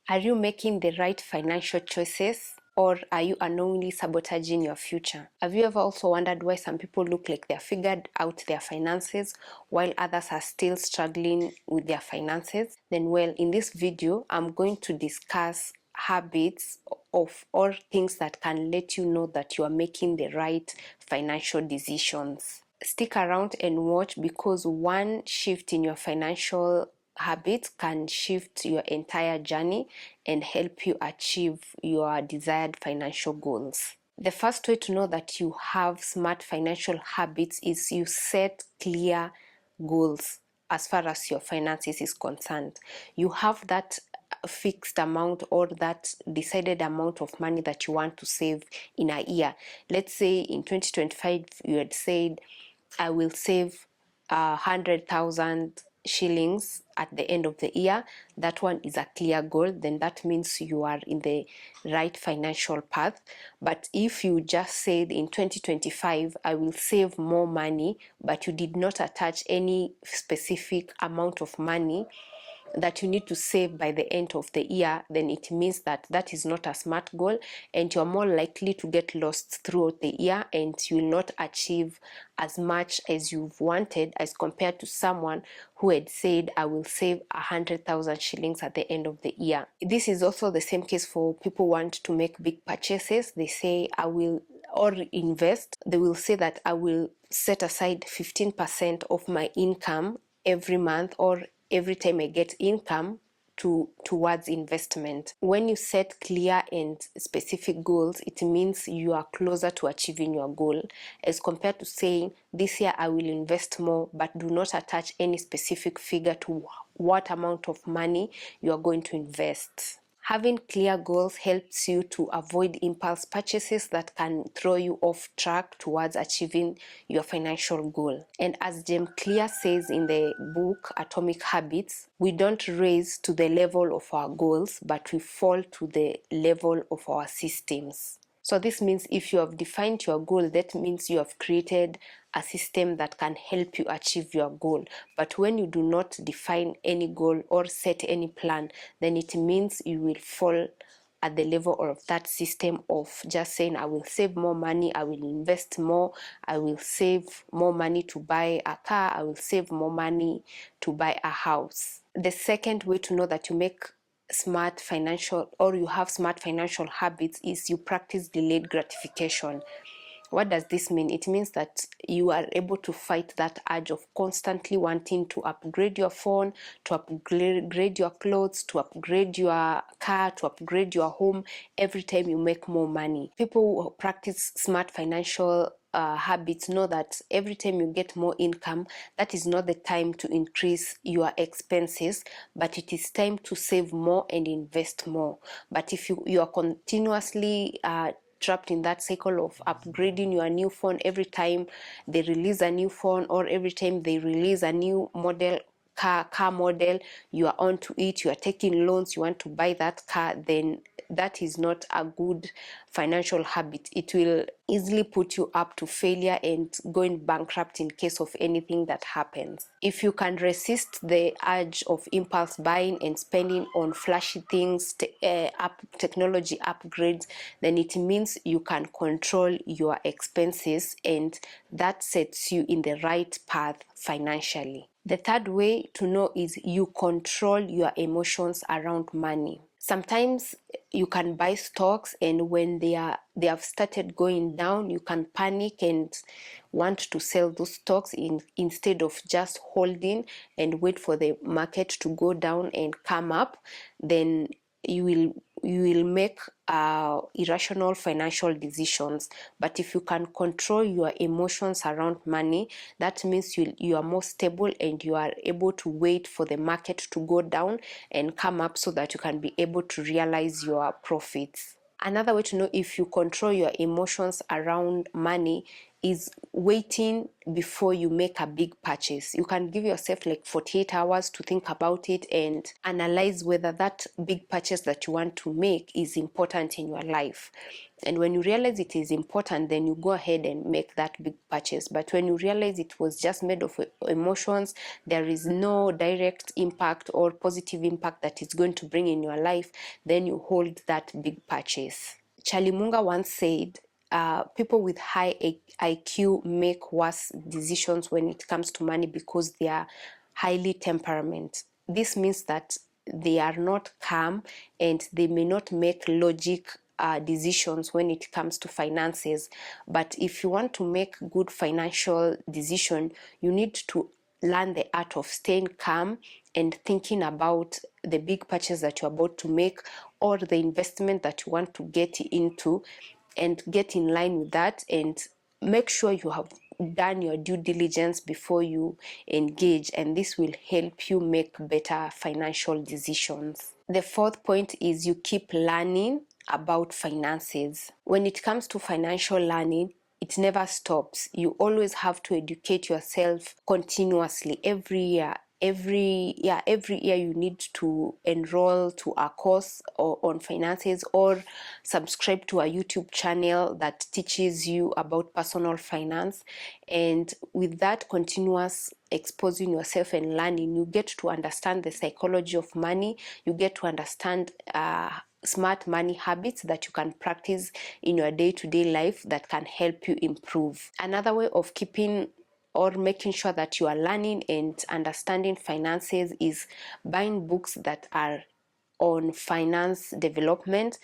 Are you making the right financial choices, or are you unknowingly sabotaging your future? Have you ever also wondered why some people look like they're figured out their finances while others are still struggling with their finances? Then well, in this video, I'm going to discuss habits of or things that can let you know that you are making the right financial decisions. Stick around and watch, because one shift in your financial habits can shift your entire journey and help you achieve your desired financial goals. The first way to know that you have smart financial habits is you set clear goals as far as your finances is concerned. You have that fixed amount or that decided amount of money that you want to save in a year. Let's say in 2025 you had said, I will save 100,000 shillings at the end of the year. That one is a clear goal. Then that means you are in the right financial path. But if you just said in 2025 I will save more money, but you did not attach any specific amount of money that you need to save by the end of the year, then it means that that is not a smart goal, and you're more likely to get lost throughout the year, and you will not achieve as much as you've wanted as compared to someone who had said, I will save 100,000 shillings at the end of the year. This is also the same case for people who want to make big purchases. They say, I will, or invest. They will say that I will set aside 15% of my income every month or every time I get income towards investment. When you set clear and specific goals, it means you are closer to achieving your goal, as compared to saying, this year I will invest more, but do not attach any specific figure to what amount of money you are going to invest. Having clear goals helps you to avoid impulse purchases that can throw you off track towards achieving your financial goal. And as James Clear says in the book Atomic Habits, we don't raise to the level of our goals, but we fall to the level of our systems. So this means if you have defined your goal, that means you have created a system that can help you achieve your goal. But when you do not define any goal or set any plan, then it means you will fall at the level of that system of just saying, I will save more money, I will invest more, I will save more money to buy a car, I will save more money to buy a house. The second way to know that you make smart financial, or you have smart financial habits, is you practice delayed gratification. What does this mean? It means that you are able to fight that urge of constantly wanting to upgrade your phone, to upgrade your clothes, to upgrade your car, to upgrade your home every time you make more money. People who practice smart financial habits know that every time you get more income, that is not the time to increase your expenses, but it is time to save more and invest more. But if you are continuously trapped in that cycle of upgrading your new phone every time they release a new phone, or every time they release a new model car model, you are on to it, you are taking loans, you want to buy that car, then that is not a good financial habit. It will easily put you up to failure and going bankrupt in case of anything that happens. If you can resist the urge of impulse buying and spending on flashy things, technology upgrades, then it means you can control your expenses, and that sets you in the right path financially. The third way to know is you control your emotions around money. Sometimes you can buy stocks, and when they have started going down, you can panic and want to sell those stocks instead of just holding and wait for the market to go down and come up. Then you will make irrational financial decisions. But if you can control your emotions around money, that means you are more stable, and you are able to wait for the market to go down and come up so that you can be able to realize your profits. Another way to know if you control your emotions around money is waiting before you make a big purchase. You can give yourself like 48 hours to think about it and analyze whether that big purchase that you want to make is important in your life. And when you realize it is important, then you go ahead and make that big purchase. But when you realize it was just made of emotions, there is no direct impact or positive impact that it's going to bring in your life, then you hold that big purchase. Charlie Munger once said, people with high IQ make worse decisions when it comes to money because they are highly temperament. This means that they are not calm and they may not make logic decisions when it comes to finances. But if you want to make good financial decision, you need to learn the art of staying calm and thinking about the big purchase that you're about to make or the investment that you want to get into, and get in line with that and make sure you have done your due diligence before you engage, and this will help you make better financial decisions. The fourth point is you keep learning about finances. When it comes to financial learning, it never stops. You always have to educate yourself continuously every year. Every year you need to enroll to a course on finances or subscribe to a YouTube channel that teaches you about personal finance. And with that continuous exposing yourself and learning, you get to understand the psychology of money. You get to understand smart money habits that you can practice in your day-to-day life that can help you improve. Another way of keeping or making sure that you are learning and understanding finances is buying books that are on finance development,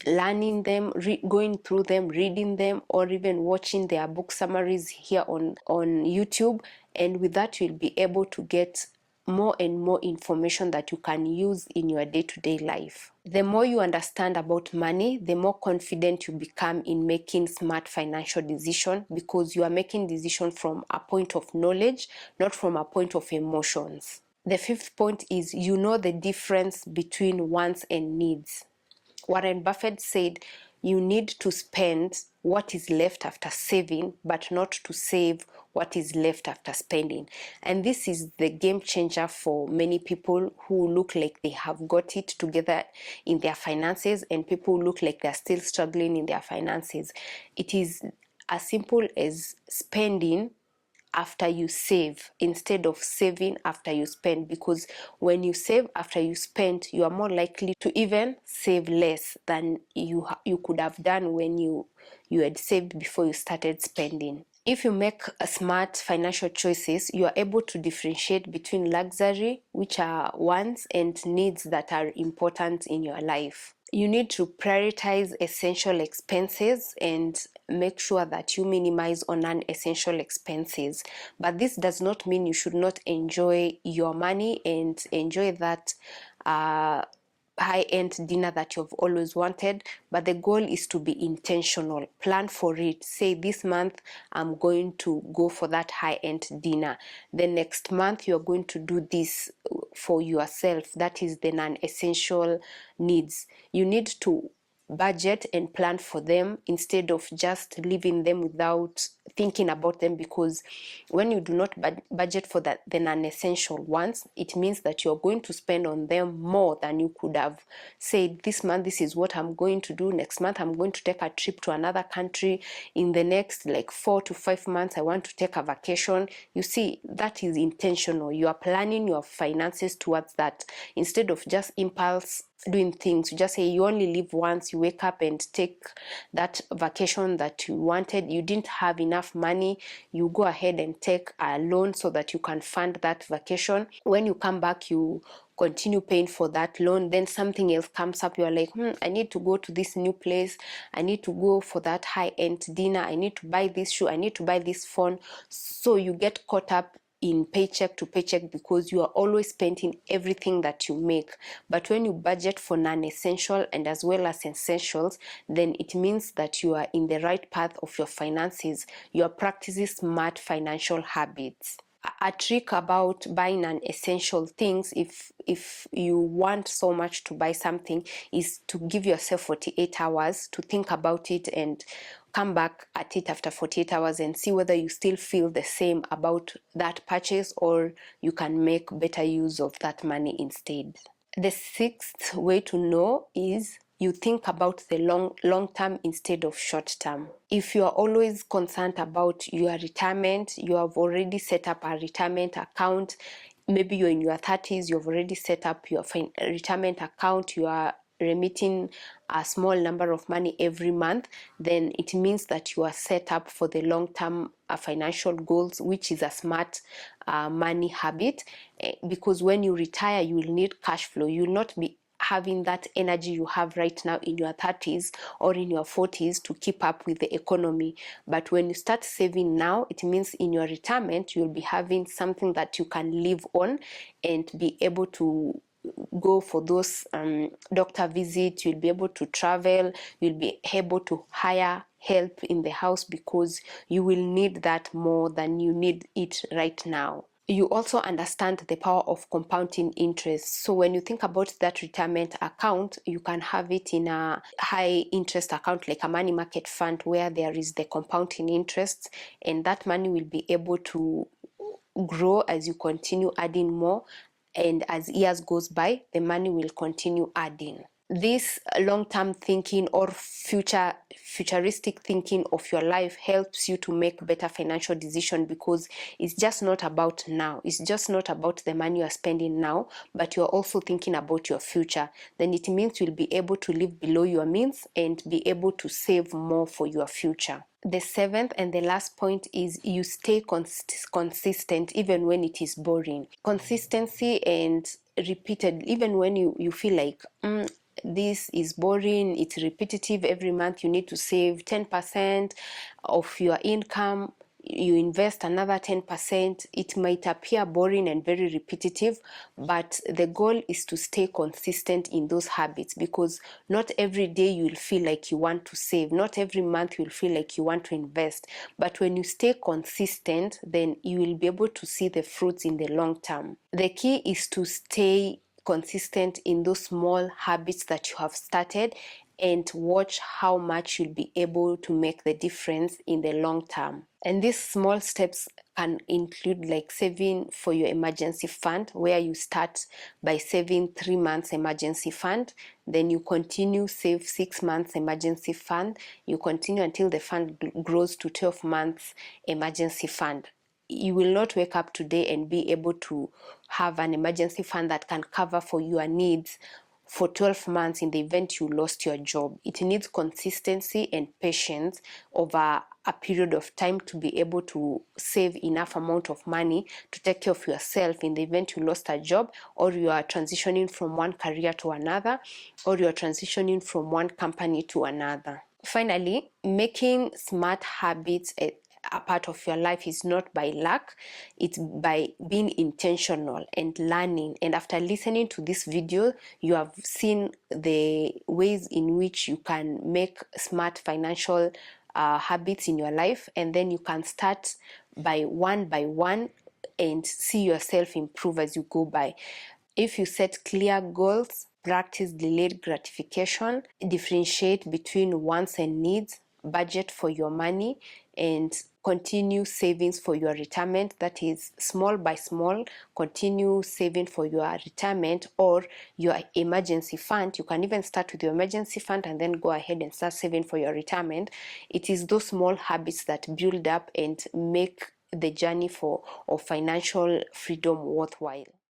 learning them, going through them, reading them, or even watching their book summaries here on YouTube. And with that, you'll be able to get more and more information that you can use in your day-to-day life. The more you understand about money, the more confident you become in making smart financial decisions, because you are making decisions from a point of knowledge, not from a point of emotions. The fifth point is you know the difference between wants and needs. Warren Buffett said, you need to spend what is left after saving, but not to save what is left after spending. And this is the game changer for many people who look like they have got it together in their finances and people who look like they're still struggling in their finances. It is as simple as spending after you save instead of saving after you spend, because when you save after you spend, you are more likely to even save less than you could have done when you had saved before you started spending. If you make a smart financial choices, you are able to differentiate between luxury, which are wants, and needs that are important in your life. You need to prioritize essential expenses and make sure that you minimize on non-essential expenses. But this does not mean you should not enjoy your money and enjoy that high-end dinner that you've always wanted, but the goal is to be intentional. Plan for it. Say, this month I'm going to go for that high-end dinner. The next month you're going to do this for yourself. That is the non-essential needs. You need to budget and plan for them instead of just leaving them without thinking about them, because when you do not budget for the non-essential ones, it means that you're going to spend on them more than you could have said, this month this is what I'm going to do, next month I'm going to take a trip to another country, in the next like 4 to 5 months I want to take a vacation. You see, that is intentional. You are planning your finances towards that instead of just impulse doing things. You just say you only live once, you wake up and take that vacation that you wanted. You didn't have enough money, you go ahead and take a loan so that you can fund that vacation. When you come back, you continue paying for that loan, then something else comes up, you're like, I need to go to this new place, I need to go for that high-end dinner, I need to buy this shoe, I need to buy this phone. So you get caught up in paycheck to paycheck because you are always spending everything that you make. But when you budget for non-essential and as well as essentials, then it means that you are in the right path of your finances. You are practicing smart financial habits. a trick about buying non-essential things, if you want so much to buy something, is to give yourself 48 hours to think about it and come back at it after 48 hours and see whether you still feel the same about that purchase, or you can make better use of that money instead. The sixth way to know is you think about the long term instead of short term. If you are always concerned about your retirement, you have already set up a retirement account. Maybe you're in your 30s, you've already set up your retirement account, you are remitting a small number of money every month, then it means that you are set up for the long-term financial goals, which is a smart money habit, because when you retire, you will need cash flow. You will not be having that energy you have right now in your 30s or in your 40s to keep up with the economy. But when you start saving now, it means in your retirement you'll be having something that you can live on and be able to go for those doctor visits, you'll be able to travel, you'll be able to hire help in the house, because you will need that more than you need it right now. You also understand the power of compounding interest. So when you think about that retirement account, you can have it in a high interest account like a money market fund, where there is the compounding interest, and that money will be able to grow as you continue adding more, and as years goes by, the money will continue adding. This long-term thinking or futuristic thinking of your life helps you to make better financial decisions, because it's just not about now. It's just not about the money you are spending now, but you're also thinking about your future. Then it means you'll be able to live below your means and be able to save more for your future. The seventh and the last point is you stay consistent even when it is boring. Consistency and repeated, even when you feel like this is boring, it's repetitive, every month you need to save 10% of your income, you invest another 10%, it might appear boring and very repetitive, but the goal is to stay consistent in those habits, because not every day you'll feel like you want to save, not every month you'll feel like you want to invest, but when you stay consistent, then you will be able to see the fruits in the long term. The key is to stay consistent in those small habits that you have started, and watch how much you'll be able to make the difference in the long term. And these small steps can include like saving for your emergency fund, where you start by saving 3 months emergency fund, then you continue save 6 months emergency fund, you continue until the fund grows to 12 months emergency fund. You will not wake up today and be able to have an emergency fund that can cover for your needs for 12 months in the event you lost your job. It needs consistency and patience over a period of time to be able to save enough amount of money to take care of yourself in the event you lost a job, or you are transitioning from one career to another, or you are transitioning from one company to another. Finally, making smart habits a part of your life is not by luck, it's by being intentional and learning. And after listening to this video, you have seen the ways in which you can make smart financial habits in your life, and then you can start by one and see yourself improve as you go by. If you set clear goals, practice delayed gratification, differentiate between wants and needs, budget for your money, and continue savings for your retirement. That is small by small, continue saving for your retirement or your emergency fund. You can even start with your emergency fund and then go ahead and start saving for your retirement. It is those small habits that build up and make the journey of financial freedom worthwhile.